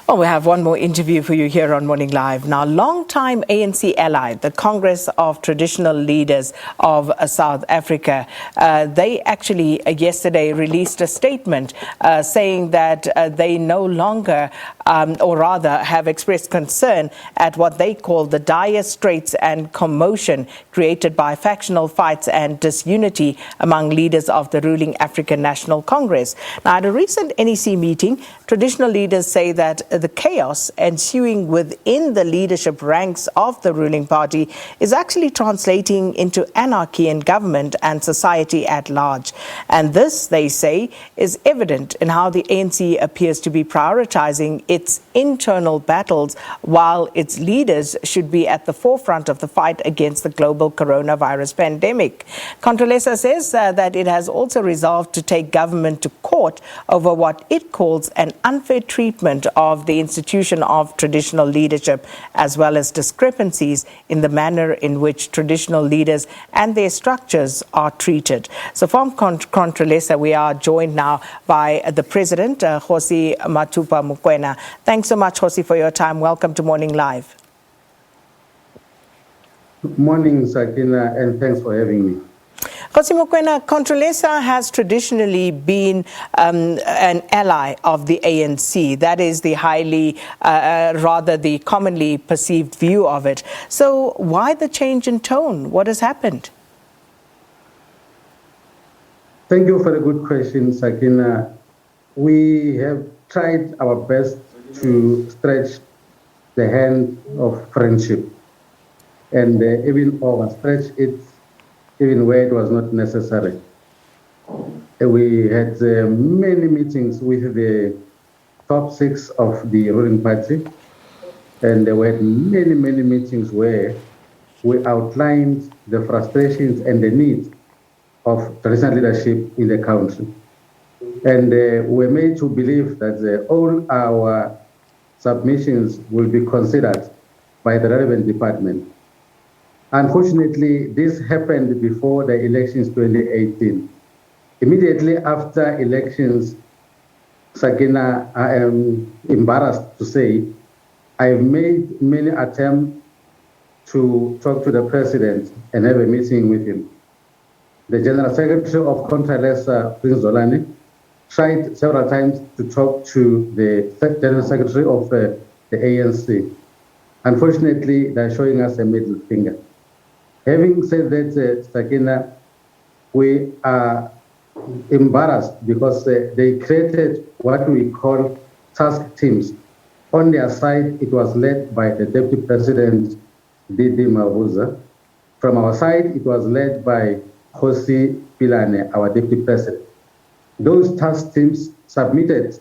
Well, we have one more interview for you here on Morning Live. Now, long-time ANC ally, the Congress of Traditional Leaders of South Africa, they actually yesterday released a statement saying that they no longer, or rather have expressed concern at what they call the dire straits and commotion created by factional fights and disunity among leaders of the ruling African National Congress. Now, at a recent NEC meeting, traditional leaders say that the chaos ensuing within the leadership ranks of the ruling party is actually translating into anarchy in government and society at large. And this, they say, is evident in how the ANC appears to be prioritizing its internal battles while its leaders should be at the forefront of the fight against the global coronavirus pandemic. CONTRALESA says that it has also resolved to take government to court over what it calls an unfair treatment of the institution of traditional leadership, as well as discrepancies in the manner in which traditional leaders and their structures are treated. So from CONTRALESA, we are joined now by the President, Kgoshi Mathupa Mokoena. Thanks so much, Kgoshi, for your time. Welcome to Morning Live. Morning, Sakina, and thanks for having me. Kgoshi Mokoena, CONTRALESA has traditionally been an ally of the ANC. That is the rather the commonly perceived view of it. So why the change in tone? What has happened? Thank you for a good question, Sakina. We have tried our best to stretch the hand of friendship and even overstretch it even where it was not necessary. We had many meetings with the top six of the ruling party, and there were many meetings where we outlined the frustrations and the need of traditional leadership in the country. And we were made to believe that all our submissions will be considered by the relevant department. Unfortunately, this happened before the elections 2018. Immediately after elections, Sakina, I am embarrassed to say, I've made many attempts to talk to the president and have a meeting with him. The General Secretary of CONTRALESA, Prince Zolani, tried several times to talk to the General Secretary of the ANC. Unfortunately, they're showing us a middle finger. Having said that, Sakina, we are embarrassed because they created what we call task teams. On their side, it was led by the Deputy President, Didi Mavuza. From our side, it was led by Kgoshi Pilane, our Deputy President. Those task teams submitted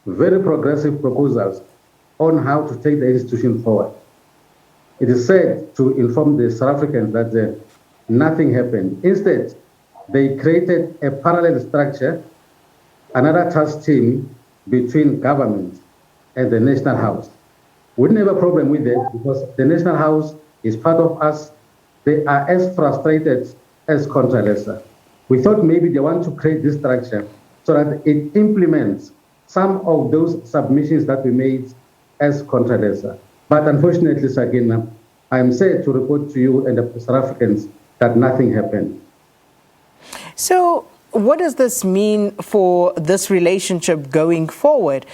very progressive proposals on how to take the institution forward. It is said to inform the South Africans that nothing happened. Instead, they created a parallel structure, another task team between government and the National House. We didn't have a problem with it because the National House is part of us. They are as frustrated as CONTRALESA. We thought maybe they want to create this structure so that it implements some of those submissions that we made as CONTRALESA. But unfortunately, Sakina, I am sad to report to you and the South Africans that nothing happened. So what does this mean for this relationship going forward?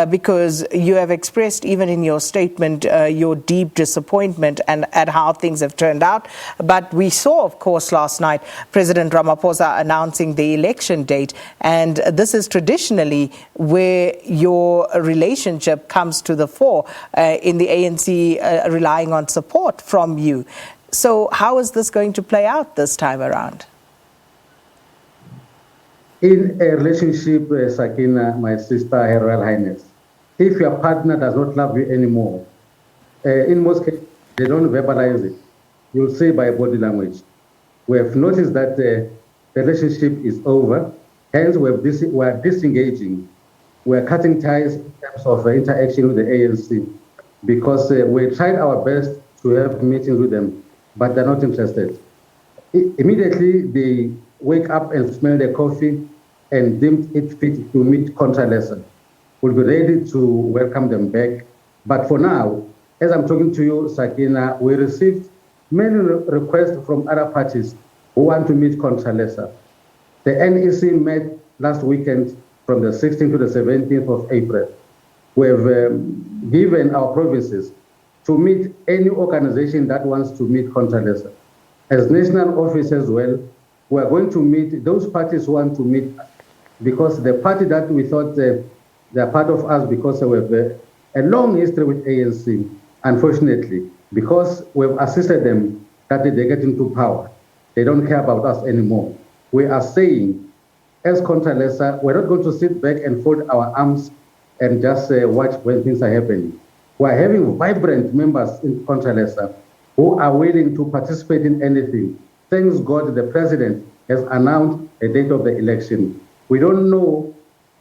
Because you have expressed, even in your statement, your deep disappointment and at how things have turned out. But we saw, of course, last night, President Ramaphosa announcing the election date. And this is traditionally where your relationship comes to the fore in the ANC, relying on support from you. So how is this going to play out this time around? In a relationship, Sakina, my sister, Her Royal Highness, if your partner does not love you anymore, in most cases, they don't verbalize it. You'll say by body language. We have noticed that the relationship is over, hence we are disengaging. We are cutting ties in terms of interaction with the ANC because we tried our best to have meetings with them, but they're not interested. Immediately, they wake up and smell the coffee and deemed it fit to meet CONTRALESA. We'll be ready to welcome them back. But for now, as I'm talking to you, Sakina, we received many requests from other parties who want to meet CONTRALESA. The NEC met last weekend from the 16th to the 17th of April. We have given our provinces to meet any organization that wants to meet CONTRALESA. As national office as well, we are going to meet those parties who want to meet, because the party that we thought they are part of us because we have a long history with ANC, unfortunately, because we've assisted them that they get into power. They don't care about us anymore. We are saying, as CONTRALESA, we're not going to sit back and fold our arms and just watch when things are happening. We're having vibrant members in CONTRALESA who are willing to participate in anything. Thanks God, the president has announced a date of the election. We don't know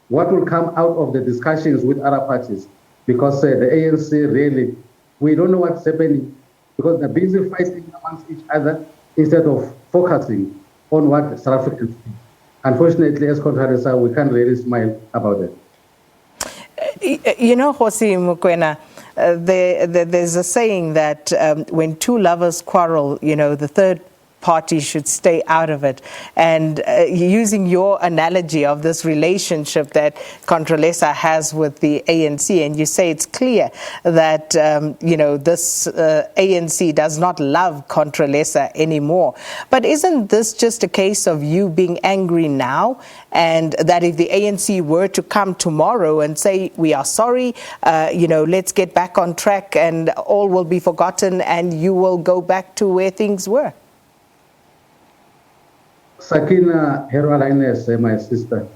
what will come out of the discussions with other parties, because the ANC really, we don't know what's happening, because they're busy fighting amongst each other instead of focusing on what South Africans do. Unfortunately, as CONTRALESA, we can't really smile about it. You know, Kgoshi Mokoena, there's a saying that when two lovers quarrel, you know, the third party should stay out of it. And using your analogy of this relationship that CONTRALESA has with the ANC, and you say it's clear that, you know, this ANC does not love CONTRALESA anymore. But isn't this just a case of you being angry now, and that if the ANC were to come tomorrow and say, we are sorry, you know, let's get back on track and all will be forgotten and you will go back to where things were? Sakina, Her Royal Highness, my sister,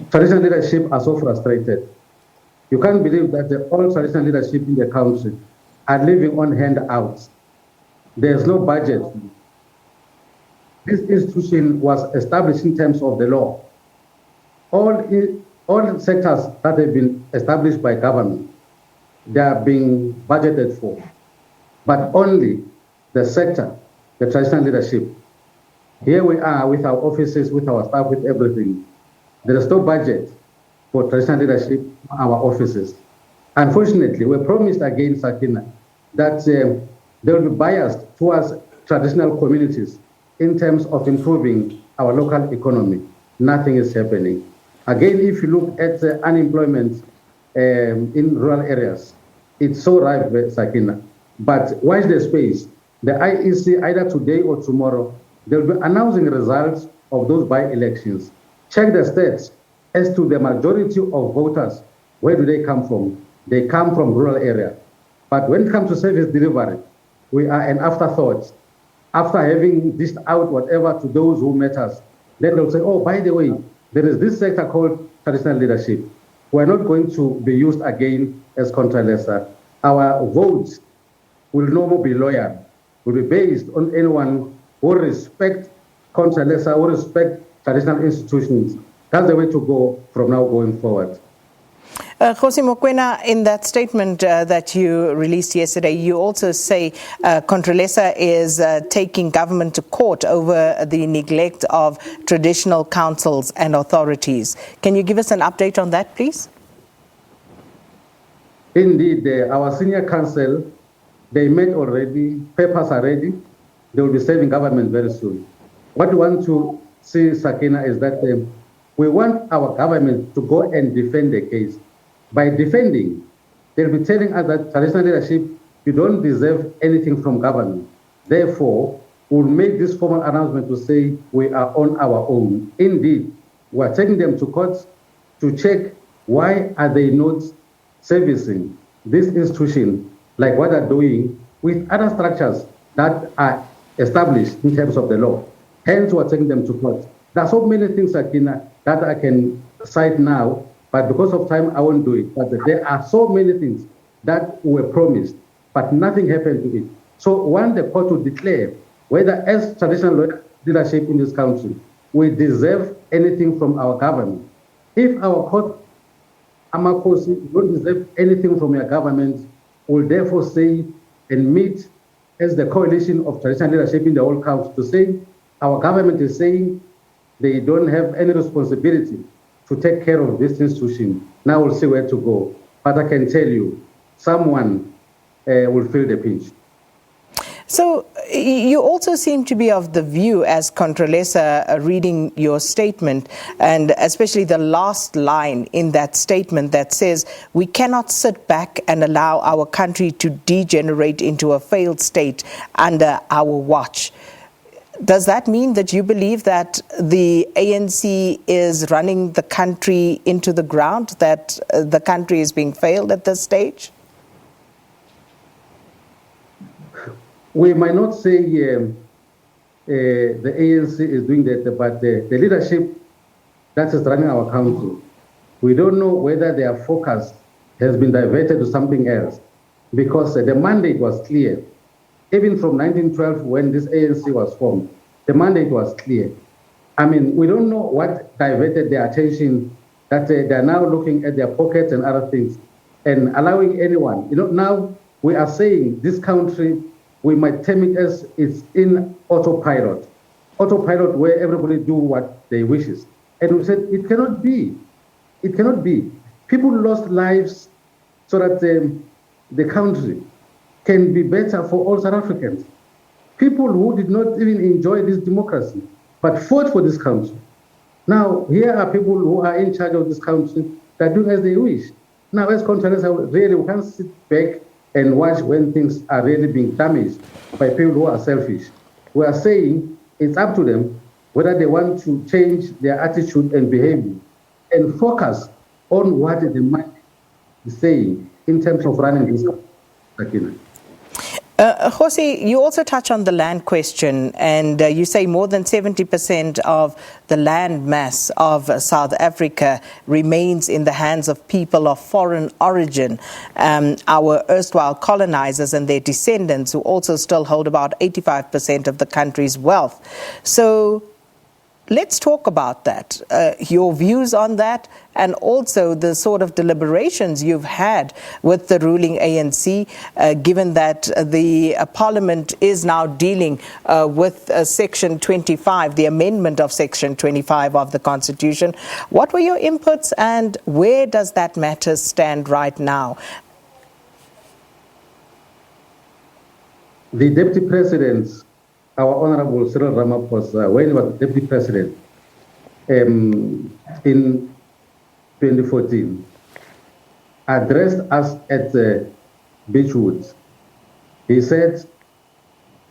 traditional leadership are so frustrated. You can't believe that all traditional leadership in the country are living on handouts. There's no budget. This institution was established in terms of the law. All sectors that have been established by government, they are being budgeted for. But only the sector, the traditional leadership, here we are with our offices, with our staff, with everything. There is no budget for traditional leadership, our offices. Unfortunately, we're promised again, Sakina, that there will be bias towards traditional communities in terms of improving our local economy. Nothing is happening. Again, if you look at unemployment in rural areas, it's so rife, Sakina. But watch the space. The IEC, either today or tomorrow, they will be announcing results of those by-elections. Check the stats as to the majority of voters. Where do they come from? They come from rural area. But when it comes to service delivery, we are an afterthought. After having dished out whatever to those who met us, then they'll say, oh, by the way, there is this sector called traditional leadership. We're not going to be used again as CONTRALESA. Our votes will no more be loyal, will be based on anyone who respect CONTRALESA, who respect traditional institutions. That's the way to go from now going forward. Kgoshi Mokoena, in that statement that you released yesterday, you also say CONTRALESA is taking government to court over the neglect of traditional councils and authorities. Can you give us an update on that, please? Indeed, our senior council, they met already, papers are ready. They will be serving government very soon. What we want to see, Sakina, is that we want our government to go and defend the case. By defending, they'll be telling us that traditional leadership, you don't deserve anything from government. Therefore, we'll make this formal announcement to say we are on our own. Indeed, we are taking them to court to check why are they not servicing this institution like what they're doing with other structures that are established in terms of the law. Hence, we're taking them to court. There are so many things, Sakina, that I can cite now, but because of time, I won't do it. But there are so many things that were promised, but nothing happened to it. So want the court to declare whether as traditional leadership in this country, we deserve anything from our government. If our court, Amakosi, don't deserve anything from your government, will therefore say and meet as the coalition of traditional leadership in the whole country to say our government is saying they don't have any responsibility to take care of this institution. Now we'll see where to go. But I can tell you, someone will feel the pinch. So you also seem to be of the view, as CONTRALESA, reading your statement, and especially the last line in that statement that says, we cannot sit back and allow our country to degenerate into a failed state under our watch. Does that mean that you believe that the ANC is running the country into the ground, that the country is being failed at this stage? We might not say the ANC is doing that, but the leadership that is running our country, we don't know whether their focus has been diverted to something else, because the mandate was clear. Even from 1912, when this ANC was formed, the mandate was clear. I mean, we don't know what diverted their attention, that they are now looking at their pockets and other things and allowing anyone. Now we are saying this country, we might term it as it's in autopilot where everybody do what they wishes. And we said it cannot be. It cannot be. People lost lives so that the country can be better for all South Africans. People who did not even enjoy this democracy, but fought for this country. Now, here are people who are in charge of this country that do as they wish. Now, as CONTRALESA, really, we can't sit back and watch when things are really being damaged by people who are selfish. We are saying it's up to them whether they want to change their attitude and behavior and focus on what the mind is saying in terms of running this country. Kgoshi, you also touch on the land question, and you say more than 70% of the land mass of South Africa remains in the hands of people of foreign origin, our erstwhile colonizers and their descendants, who also still hold about 85% of the country's wealth. So let's talk about that, your views on that, and also the sort of deliberations you've had with the ruling ANC, given that the Parliament is now dealing with Section 25, the amendment of Section 25 of the Constitution. What were your inputs, and where does that matter stand right now? The Deputy President, our Honorable Cyril Ramaphosa, when he was Deputy President in 2014, addressed us at Beachwood. He said,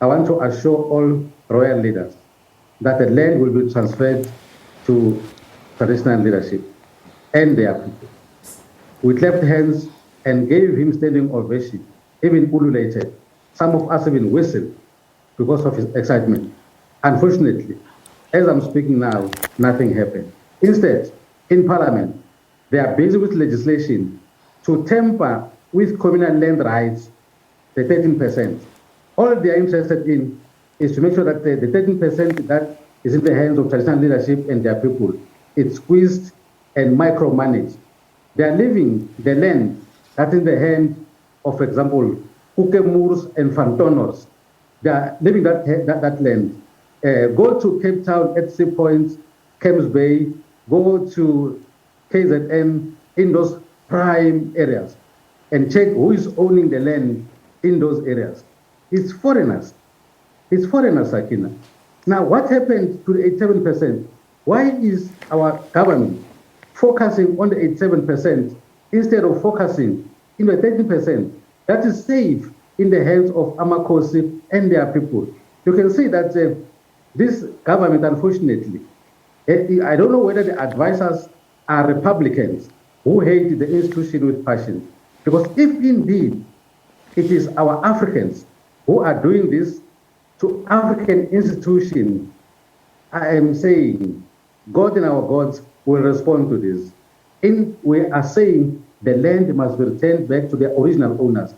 I want to assure all royal leaders that the land will be transferred to traditional leadership and their people. We clapped hands and gave him standing ovation, even ululated. Some of us even whistled because of his excitement. Unfortunately, as I'm speaking now, nothing happened. Instead, in Parliament, they are busy with legislation to tamper with communal land rights, the 13%. All they are interested in is to make sure that the 13% that is in the hands of traditional leadership and their people, it's squeezed and micromanaged. They are leaving the land that's in the hand of, for example, Kukemurs and Fantonors. They are leaving that land. Go to Cape Town at Sea Point, Camps Bay, go to KZN in those prime areas and check who is owning the land in those areas. It's foreigners. It's foreigners, Sakina. Now, what happened to the 87%? Why is our government focusing on the 87% instead of focusing in the 13% that is safe in the hands of Amakosi and their people? You can see that this government, unfortunately, I don't know whether the advisors are Republicans who hate the institution with passion. Because if indeed it is our Africans who are doing this to African institutions, I am saying God and our gods will respond to this. We are saying the land must be returned back to the original owners.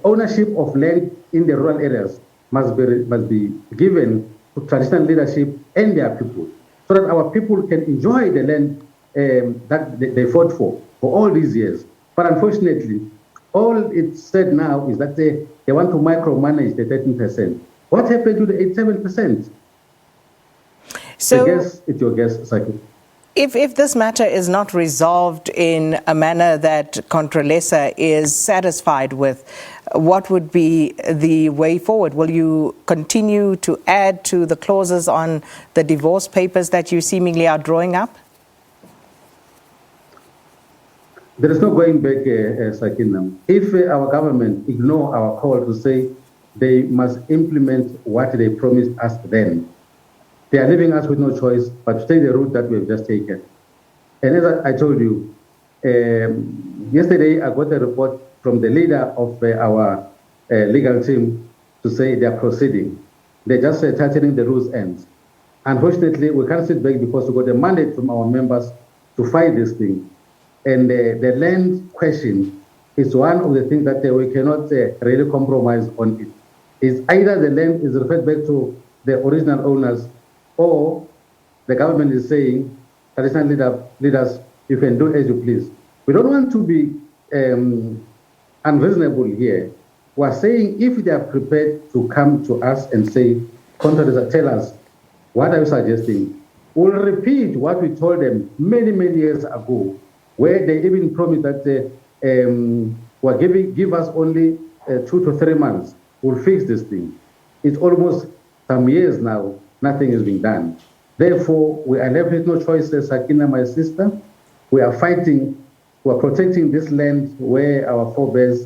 Ownership of land in the rural areas must be given to traditional leadership and their people, so that our people can enjoy the land that they fought for all these years. But unfortunately, all it's said now is that they want to micromanage the 13%. What happened to the 87%? So, it's your guess, Saki. If this matter is not resolved in a manner that CONTRALESA is satisfied with, what would be the way forward? Will you continue to add to the clauses on the divorce papers that you seemingly are drawing up? There is no going back, Sakina. If our government ignore our call to say they must implement what they promised us then, they are leaving us with no choice but to take the route that we have just taken. And as I told you, yesterday I got a report from the leader of our legal team to say they are proceeding. They're just tightening the loose ends. Unfortunately, we can't sit back because we got a mandate from our members to fight this thing. And the land question is one of the things that we cannot really compromise on it. It's either the land is referred back to the original owners, or the government is saying, traditional leaders, you can do as you please. We don't want to be unreasonable here. We're saying if they are prepared to come to us and say, CONTRALESA, tell us, what are you suggesting? We'll repeat what we told them many, many years ago, where they even promised that give us only 2 to 3 months. We'll fix this thing. It's almost some years now, nothing is being done. Therefore, we are left with no choice, Sakina, my sister. We are fighting, we are protecting this land where our forebears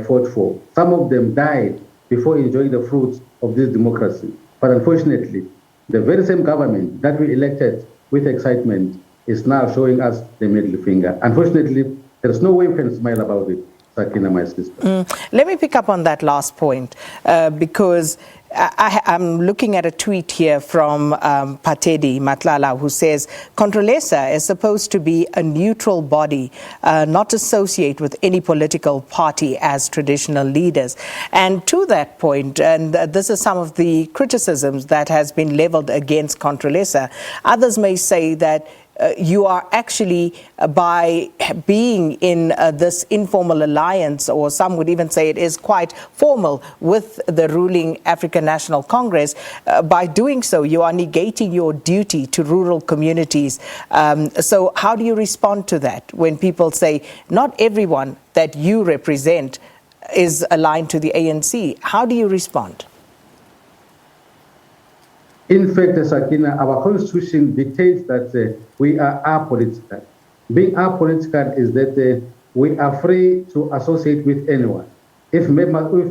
fought for. Some of them died before enjoying the fruits of this democracy. But unfortunately, the very same government that we elected with excitement is now showing us the middle finger. Unfortunately, there's no way we can smile about it, Sakina, my sister. Let me pick up on that last point because I'm looking at a tweet here from Patedi Matlala, who says, CONTRALESA is supposed to be a neutral body, not associate with any political party as traditional leaders. And to that point, and this is some of the criticisms that has been leveled against CONTRALESA, others may say that you are actually, by being in this informal alliance, or some would even say it is quite formal, with the ruling African National Congress, by doing so, you are negating your duty to rural communities. So how do you respond to that when people say not everyone that you represent is aligned to the ANC? How do you respond? In fact, Sakina, our constitution dictates that we are apolitical. Being apolitical is that we are free to associate with anyone. If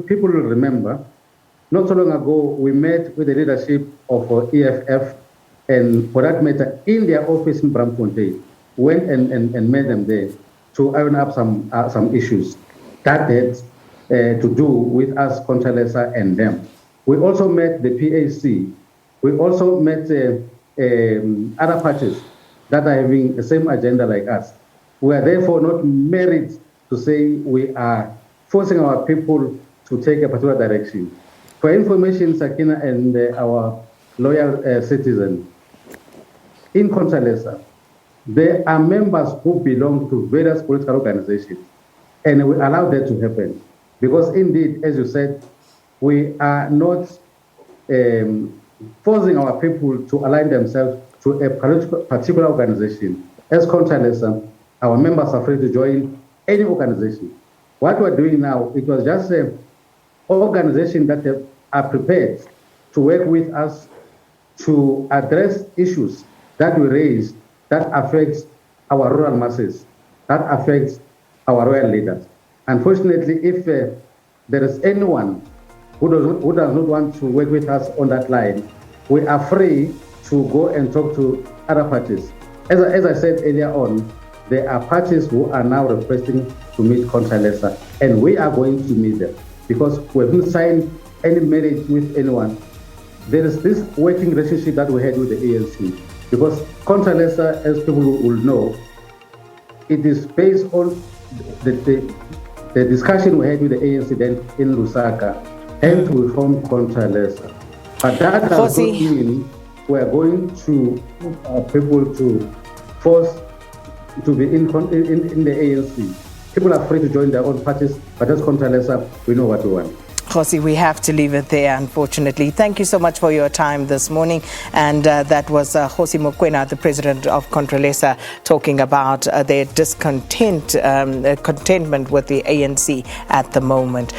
people will remember, not so long ago, we met with the leadership of EFF, and for that matter, in their office in Bramfontein, went and met them there to iron up some issues that had to do with us, CONTRALESA, and them. We also met the PAC. We also met other parties that are having the same agenda like us. We are therefore not married to say we are forcing our people to take a particular direction. For information, Sakina and our loyal citizens, in CONTRALESA, there are members who belong to various political organizations, and we allow that to happen. Because indeed, as you said, we are not forcing our people to align themselves to a particular organization. As CONTRALESA, our members are free to join any organization. What we're doing now, it was just an organization that are prepared to work with us to address issues that we raise that affects our rural masses, that affects our royal leaders. Unfortunately, if there is anyone who does not want to work with us on that line, we are free to go and talk to other parties. As I said earlier on, there are parties who are now requesting to meet CONTRALESA, and we are going to meet them because we haven't signed any marriage with anyone. There is this working relationship that we had with the ANC, because CONTRALESA, as people will know, it is based on the discussion we had with the ANC then in Lusaka, and we formed CONTRALESA. But that does not mean we are going to people to force to be in the ANC. People are free to join their own parties, but as CONTRALESA, we know what we want. Kgoshi, we have to leave it there, unfortunately. Thank you so much for your time this morning. And that was Kgoshi Mokoena, the president of CONTRALESA, talking about their contentment with the ANC at the moment.